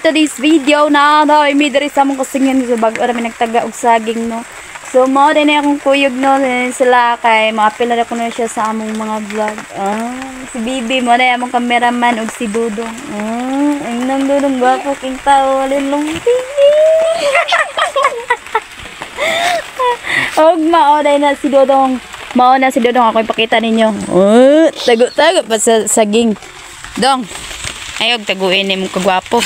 today's video na may diri sa among kusingin sa bag ora may nagtaga og saging no. So mao din akong kuyog no sila kay maapil na ko na siya sa among mga vlog. Si Bibi mo na among cameraman og si Dudong. Ang nang Dudong gwapo king tao lilong. Og mao na si Dudong. Mao na si Dudong ako ipakita ninyo. Tago-tago pa sa saging. Dong. Ayog taguin ni mong kagwapo.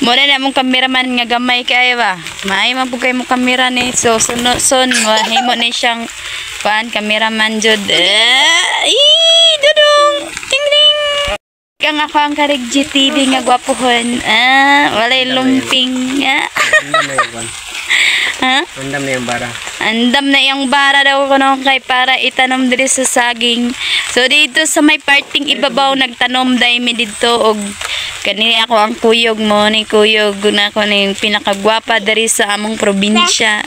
Muna na mong kameraman nga gamay kayo ba? Maay man po kayo mong kamera ni. So, son, mahimo ni siyang paan, kameraman jud. Dudong! Ting-ting! Kang ako ang karig GTV nga gwapohon. Walay lumping. Andam na yung bara. Andam na yung bara daw ko no, kay para itanom diri sa saging. So dito sa may parting ibabaw nagtanom dai mi dito og kanini ako ang kuyog mo ni kuyog na ko ning pinakagwapa diri sa among probinsya.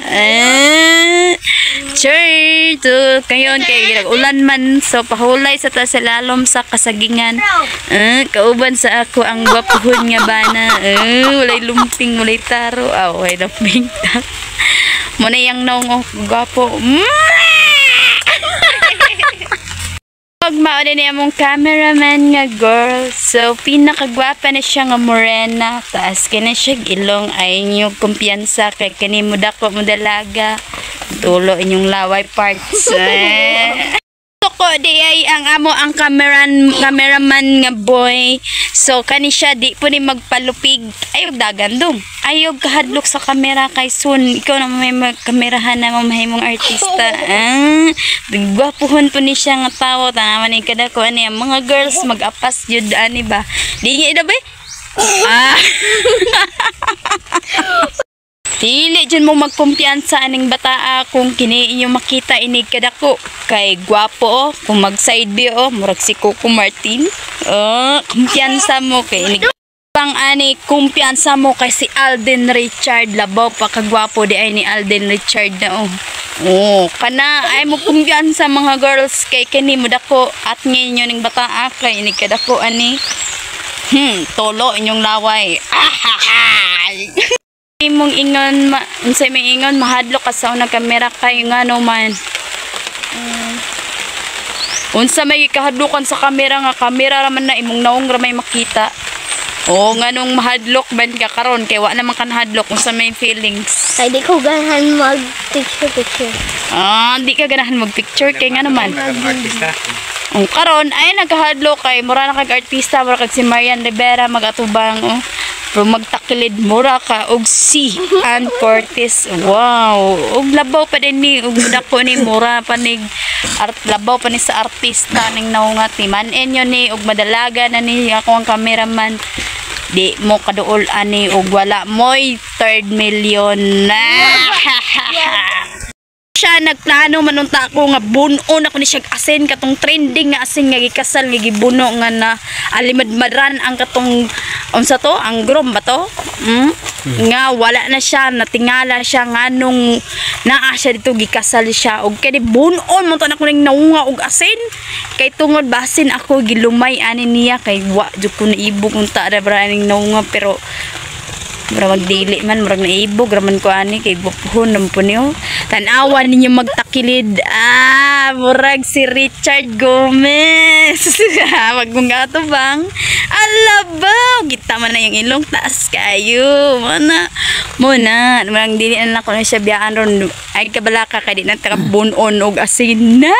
Sure to kayon kay ulan man so pahulay sa ta sa lalom sa kasagingan. Kauban sa ako ang gwapohon nga bana. Walay lumping, walay taro. Way lumping. Muna yung nong gwapo. Pag mauna niya mong cameraman nga girl. So, pinakagwapa na siya nga morena. Taas ka na siya ilong. Ay inyong kumpiyansa. Kay kanimo dako mo dalaga. Tulo inyong laway parts. Ko di ay ang amo ang cameraman nga boy. So kani siya di po ni magpalupig. Ayog dagan dong. Ayog kahadlok sa kamera kay soon ikaw na may magkamerahan na mamahimong artista. Gwapuhon po ni siya nga tawo tanaman ni kada ko ani mga girls mag-apas jud ani ba. Di niya ba? Dili dyan mo magkumpiyansa aning bataa kung kini inyo makita inig kadako kay gwapo kung mag side view murag si Coco Martin. Kumpiyansa mo kay inig pang ani kumpiyansa mo kay si Alden Richard labaw pa kagwapo di ay ni Alden Richard na kana ay mo kumpiyansa mga girls kay kini mo dako at ngayon ning bataa kay inig kadako ani tolo inyong laway. Imong ingon unsay may ingon mahadlok ka sa unang kamera kay ngano man unsa may kahadlokan sa kamera nga kamera raman na imong naong ra may makita nganong mahadlok ban ka karon kay wa naman kan hadlok unsa may feelings kay di ko ganahan mag picture di ka ganahan mag picture kay ngano man karon ay nagahadlok kay mura na kag artista mura kag si Marian Rivera magatubang pero magtakilid mura ka og si Ann Curtis. Wow, og labaw pa din ni og dako ni mura pa ni labaw pa ni sa artista ning naungati man enyo ni og madalaga na ni ako ang cameraman. Di mo kaduol ani og wala moy 3 million na. Siya nagplano manunta ako nga bunon ako ni siya asin katong trending nga asin nga gikasal nga gibuno nga na alimadmadran ang katong unsa to ang grom ba to nga wala na siya natingala siya nga nung naa siya dito gikasal siya og kay bunon mo to na ko ning naunga og asin kay tungod basin ako gilumay ani niya kay wa jud ko naibog unta ra braning naunga pero murag magdili man murag naibog raman ko ani kay bupuhon naman po niyo tanawan ninyo magtakilid murag si Richard Gomez wag mong gato bang alabaw kita man na yung ilong taas kayo muna murag dili na ko na siya biyaan ron ay kabalaka kay di na taka bunon og asin na